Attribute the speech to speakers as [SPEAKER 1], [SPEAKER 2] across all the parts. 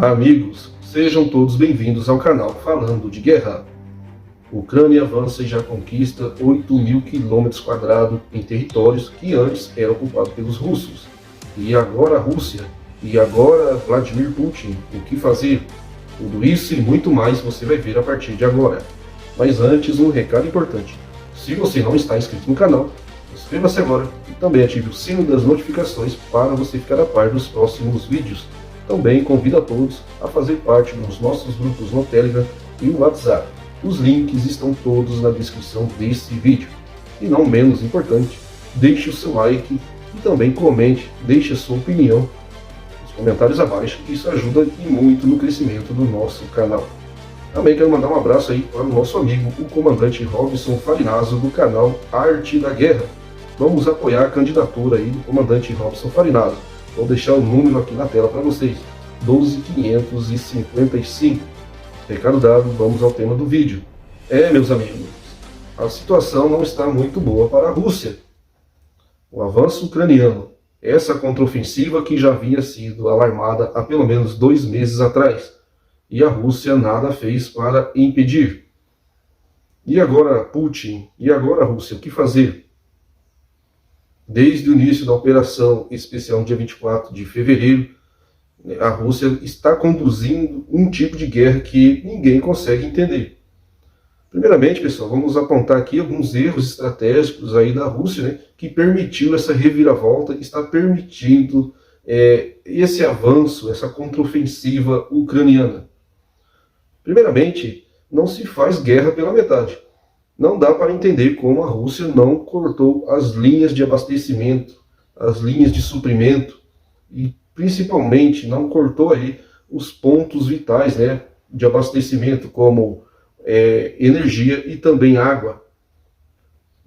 [SPEAKER 1] Olá amigos, sejam todos bem-vindos ao canal Falando de Guerra. Ucrânia avança e já conquista 8.000 km² em territórios que antes eram ocupados pelos russos. E agora a Rússia? E agora Vladimir Putin? O que fazer? Tudo isso e muito mais você vai ver a partir de agora. Mas antes, um recado importante. Se você não está inscrito no canal, inscreva-se agora e também ative o sino das notificações para você ficar a par dos próximos vídeos. Também convido a todos a fazer parte dos nossos grupos no Telegram e no WhatsApp. Os links estão todos na descrição desse vídeo. E não menos importante, deixe o seu like e também comente, deixe a sua opinião nos comentários abaixo, que isso ajuda e muito no crescimento do nosso canal. Também quero mandar um abraço aí para o nosso amigo, o comandante Robson Farinazzo, do canal Arte da Guerra. Vamos apoiar a candidatura aí do comandante Robson Farinazzo. Vou deixar o número aqui na tela para vocês, 12.555. Recado dado, vamos ao tema do vídeo. Meus amigos, a situação não está muito boa para a Rússia. O avanço ucraniano, essa contraofensiva que já havia sido alarmada há pelo menos 2 meses atrás, e a Rússia nada fez para impedir. E agora Putin? E agora Rússia? O que fazer? Desde o início da operação especial, no dia 24 de fevereiro, a Rússia está conduzindo um tipo de guerra que ninguém consegue entender. Primeiramente, pessoal, vamos apontar aqui alguns erros estratégicos aí da Rússia, né, que permitiu essa reviravolta, está permitindo esse avanço, essa contraofensiva ucraniana. Primeiramente, não se faz guerra pela metade. Não dá para entender como a Rússia não cortou as linhas de abastecimento, as linhas de suprimento e principalmente não cortou aí os pontos vitais, né, de abastecimento, como energia e também água.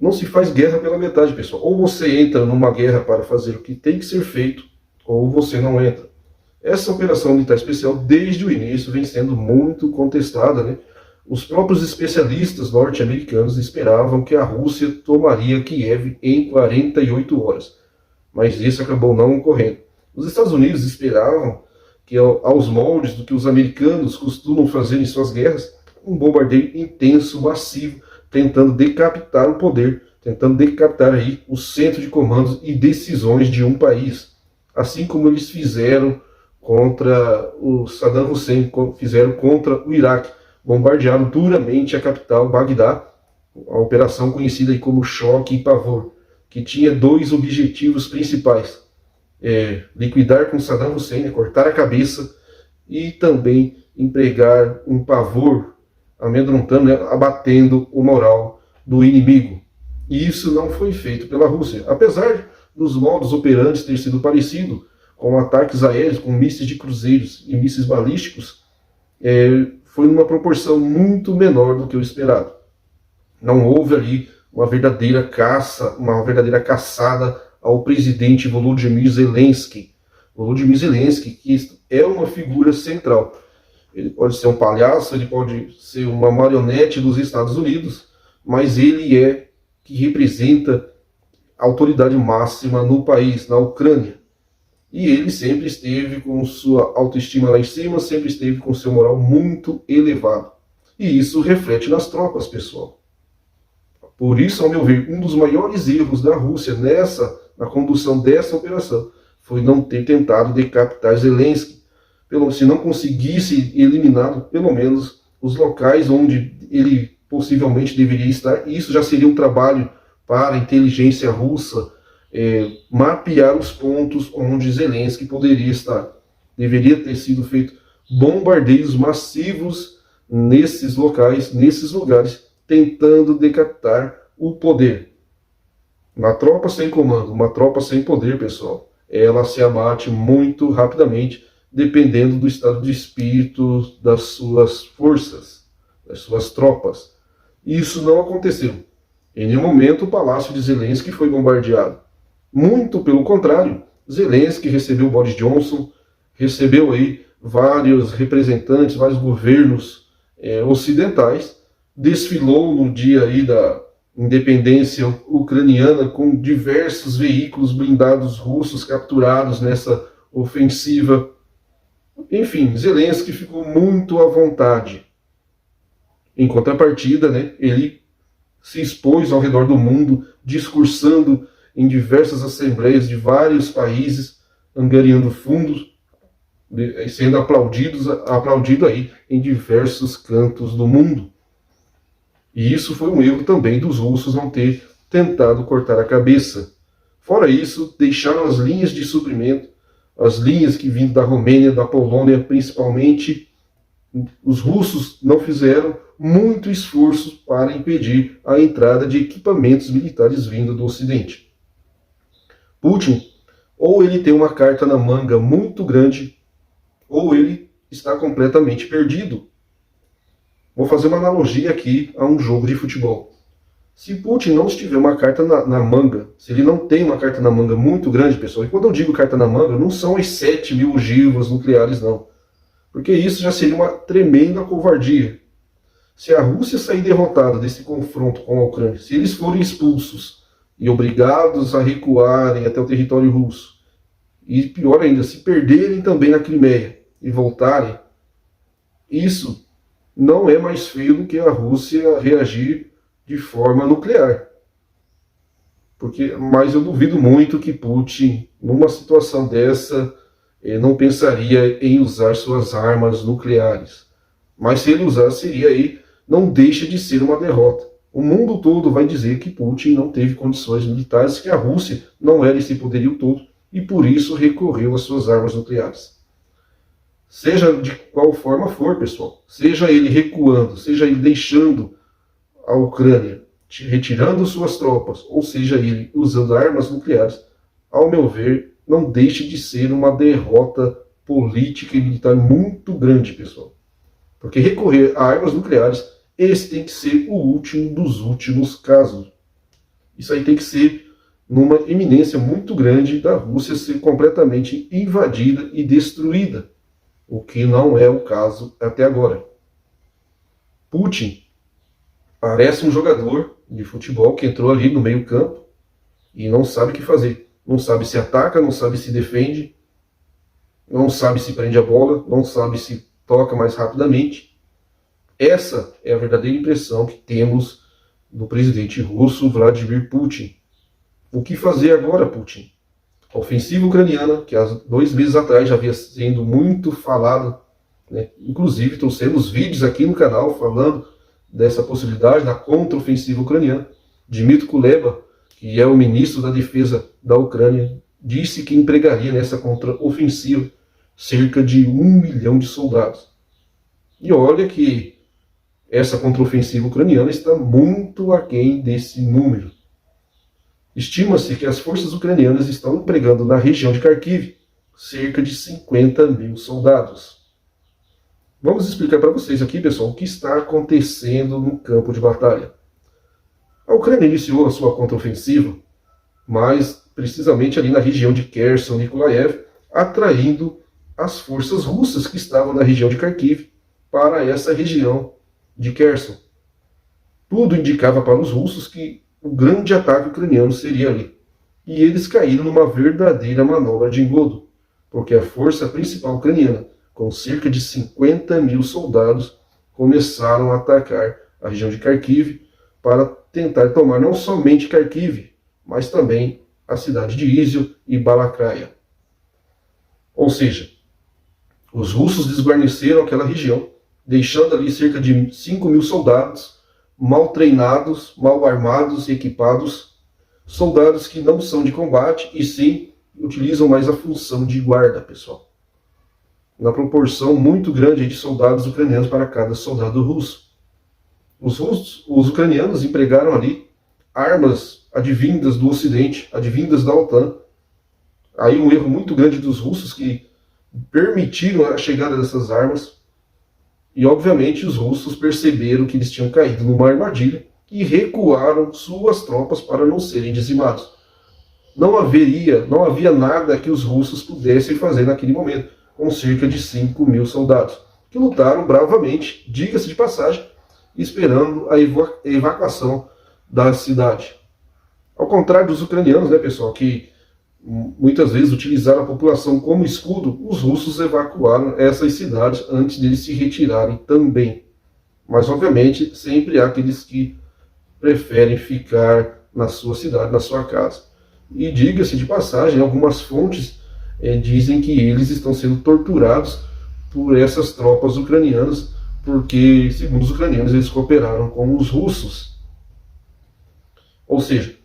[SPEAKER 1] Não se faz guerra pela metade, pessoal. Ou você entra numa guerra para fazer o que tem que ser feito, ou você não entra. Essa operação militar especial, desde o início, vem sendo muito contestada, né? Os próprios especialistas norte-americanos esperavam que a Rússia tomaria Kiev em 48 horas, mas isso acabou não ocorrendo. Os Estados Unidos esperavam que, aos moldes do que os americanos costumam fazer em suas guerras, um bombardeio intenso, massivo, tentando decapitar o poder, tentando decapitar aí o centro de comandos e decisões de um país, assim como eles fizeram contra o Saddam Hussein, fizeram contra o Iraque. Bombardearam duramente a capital, Bagdá, a operação conhecida aí como Choque e Pavor, que tinha 2 objetivos principais: liquidar com Saddam Hussein, cortar a cabeça, e também empregar um pavor, amedrontando, né, abatendo o moral do inimigo. E isso não foi feito pela Rússia, apesar dos modos operantes ter sido parecido, com ataques aéreos, com mísseis de cruzeiros e mísseis balísticos. Foi numa proporção muito menor do que o esperado. Não houve ali uma verdadeira caça, uma verdadeira caçada ao presidente Volodymyr Zelensky. Volodymyr Zelensky, que é uma figura central. Ele pode ser um palhaço, ele pode ser uma marionete dos Estados Unidos, mas ele que representa a autoridade máxima no país, na Ucrânia. E ele sempre esteve com sua autoestima lá em cima, sempre esteve com seu moral muito elevado. E isso reflete nas tropas, pessoal. Por isso, ao meu ver, um dos maiores erros da Rússia na condução dessa operação foi não ter tentado decapitar Zelensky. Se não conseguisse eliminar, pelo menos, os locais onde ele possivelmente deveria estar, isso já seria um trabalho para a inteligência russa, mapear os pontos onde Zelensky poderia estar. Deveria ter sido feito bombardeios massivos nesses locais, nesses lugares, tentando decapitar o poder. Uma tropa sem comando, uma tropa sem poder, pessoal, ela se abate muito rapidamente, dependendo do estado de espírito das suas forças, das suas tropas. Isso não aconteceu. Em nenhum momento o palácio de Zelensky foi bombardeado. Muito pelo contrário, Zelensky recebeu Boris Johnson, recebeu aí vários representantes, vários governos ocidentais, desfilou no dia aí da independência ucraniana com diversos veículos blindados russos capturados nessa ofensiva. Enfim, Zelensky ficou muito à vontade. Em contrapartida, né, ele se expôs ao redor do mundo, discursando em diversas assembleias de vários países, angariando fundos, sendo aplaudido aí em diversos cantos do mundo. E isso foi um erro também dos russos não ter tentado cortar a cabeça. Fora isso, deixaram as linhas de suprimento, as linhas que vinham da Romênia, da Polônia, principalmente, os russos não fizeram muito esforço para impedir a entrada de equipamentos militares vindo do Ocidente. Putin, ou ele tem uma carta na manga muito grande, ou ele está completamente perdido. Vou fazer uma analogia aqui a um jogo de futebol. Se Putin não tiver uma carta na manga, se ele não tem uma carta na manga muito grande, pessoal, e quando eu digo carta na manga, não são as 7.000 ogivas nucleares, não. Porque isso já seria uma tremenda covardia. Se a Rússia sair derrotada desse confronto com a Ucrânia, se eles forem expulsos e obrigados a recuarem até o território russo, e pior ainda, se perderem também na Crimeia e voltarem, isso não é mais feio do que a Rússia reagir de forma nuclear. Mas eu duvido muito que Putin, numa situação dessa, não pensaria em usar suas armas nucleares. Mas se ele usar, seria aí, não deixa de ser uma derrota. O mundo todo vai dizer que Putin não teve condições militares, que a Rússia não era esse poderio todo, e por isso recorreu às suas armas nucleares. Seja de qual forma for, pessoal, seja ele recuando, seja ele deixando a Ucrânia, retirando suas tropas, ou seja ele usando armas nucleares, ao meu ver, não deixe de ser uma derrota política e militar muito grande, pessoal. Porque recorrer a armas nucleares, esse tem que ser o último dos últimos casos. Isso aí tem que ser numa iminência muito grande da Rússia ser completamente invadida e destruída, o que não é o caso até agora. Putin parece um jogador de futebol que entrou ali no meio campo e não sabe o que fazer. Não sabe se ataca, não sabe se defende, não sabe se prende a bola, não sabe se toca mais rapidamente. Essa é a verdadeira impressão que temos do presidente russo Vladimir Putin. O que fazer agora, Putin? A ofensiva ucraniana, que há 2 meses atrás já havia sendo muito falada, né? Inclusive trouxemos vídeos aqui no canal falando dessa possibilidade da contra-ofensiva ucraniana. Dmytro Kuleba, que é o ministro da Defesa da Ucrânia, disse que empregaria nessa contra-ofensiva cerca de 1 milhão de soldados. E olha que essa contra-ofensiva ucraniana está muito aquém desse número. Estima-se que as forças ucranianas estão empregando na região de Kharkiv cerca de 50.000 soldados. Vamos explicar para vocês aqui, pessoal, o que está acontecendo no campo de batalha. A Ucrânia iniciou a sua contraofensiva, mas precisamente ali na região de Kherson, Nikolaev, atraindo as forças russas que estavam na região de Kharkiv para essa região de Kherson. Tudo indicava para os russos que o grande ataque ucraniano seria ali. E eles caíram numa verdadeira manobra de engodo, porque a força principal ucraniana, com cerca de 50.000 soldados, começaram a atacar a região de Kharkiv para tentar tomar não somente Kharkiv, mas também a cidade de Izium e Balaklaia. Ou seja, os russos desguarneceram aquela região, deixando ali cerca de 5.000 soldados, mal treinados, mal armados e equipados, soldados que não são de combate e sim utilizam mais a função de guarda, pessoal. Na proporção muito grande de soldados ucranianos para cada soldado russo. Os ucranianos empregaram ali armas advindas do Ocidente, advindas da OTAN. Aí um erro muito grande dos russos que permitiram a chegada dessas armas. E obviamente os russos perceberam que eles tinham caído numa armadilha e recuaram suas tropas para não serem dizimados. Não havia nada que os russos pudessem fazer naquele momento, com cerca de 5.000 soldados, que lutaram bravamente, diga-se de passagem, esperando a evacuação da cidade. Ao contrário dos ucranianos, né, pessoal, que muitas vezes utilizaram a população como escudo, os russos evacuaram essas cidades antes deles se retirarem também. Mas, obviamente, sempre há aqueles que preferem ficar na sua cidade, na sua casa. E diga-se de passagem, algumas fontes dizem que eles estão sendo torturados por essas tropas ucranianas, porque, segundo os ucranianos, eles cooperaram com os russos. Ou seja,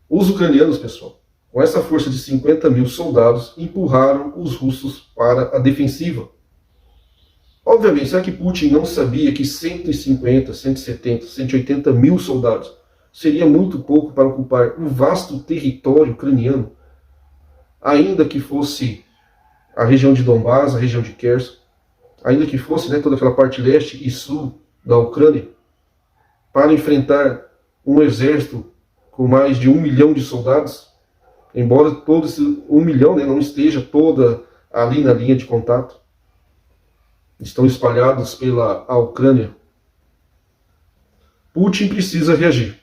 [SPEAKER 1] os ucranianos, pessoal, com essa força de 50 mil soldados, empurraram os russos para a defensiva. Obviamente, será que Putin não sabia que 150, 170, 180 mil soldados seria muito pouco para ocupar um vasto território ucraniano, ainda que fosse a região de Donbás, a região de Kherson, ainda que fosse toda aquela parte leste e sul da Ucrânia, para enfrentar um exército com mais de 1 milhão de soldados, embora todo esse 1 milhão não esteja toda ali na linha de contato, estão espalhados pela Ucrânia. Putin precisa reagir.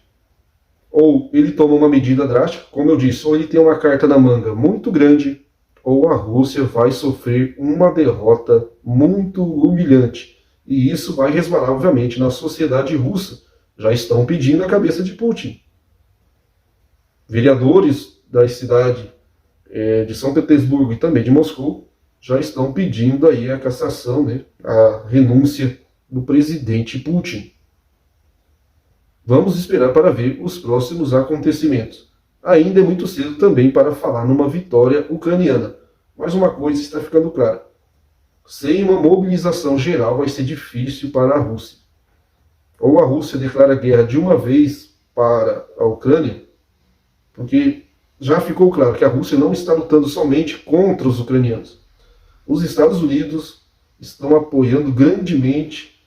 [SPEAKER 1] Ou ele toma uma medida drástica, como eu disse, ou ele tem uma carta na manga muito grande, ou a Rússia vai sofrer uma derrota muito humilhante. E isso vai resvalar, obviamente, na sociedade russa. Já estão pedindo a cabeça de Putin. Vereadores da cidade de São Petersburgo e também de Moscou já estão pedindo aí a cassação, a renúncia do presidente Putin. Vamos esperar para ver os próximos acontecimentos. Ainda é muito cedo também para falar numa vitória ucraniana. Mas uma coisa está ficando clara. Sem uma mobilização geral vai ser difícil para a Rússia. Ou a Rússia declara guerra de uma vez para a Ucrânia, porque já ficou claro que a Rússia não está lutando somente contra os ucranianos. Os Estados Unidos estão apoiando grandemente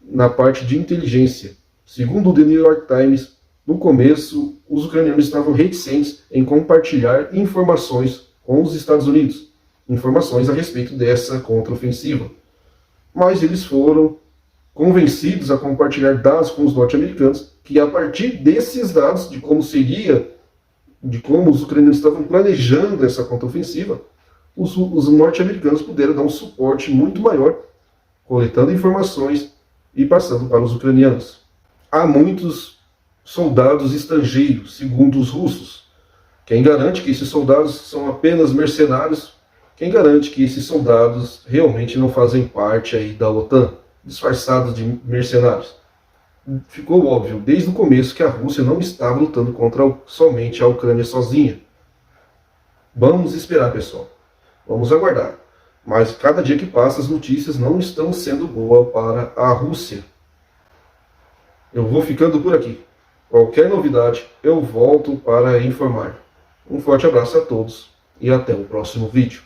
[SPEAKER 1] na parte de inteligência. Segundo o The New York Times, no começo, os ucranianos estavam reticentes em compartilhar informações com os Estados Unidos, informações a respeito dessa contraofensiva. Mas eles foram convencidos a compartilhar dados com os norte-americanos, que a partir desses dados, de como os ucranianos estavam planejando essa contraofensiva, os norte-americanos puderam dar um suporte muito maior, coletando informações e passando para os ucranianos. Há muitos soldados estrangeiros, segundo os russos. Quem garante que esses soldados são apenas mercenários? Quem garante que esses soldados realmente não fazem parte aí da OTAN, disfarçados de mercenários? Ficou óbvio desde o começo que a Rússia não estava lutando contra somente a Ucrânia sozinha. Vamos esperar, pessoal. Vamos aguardar. Mas cada dia que passa as notícias não estão sendo boas para a Rússia. Eu vou ficando por aqui. Qualquer novidade eu volto para informar. Um forte abraço a todos e até o próximo vídeo.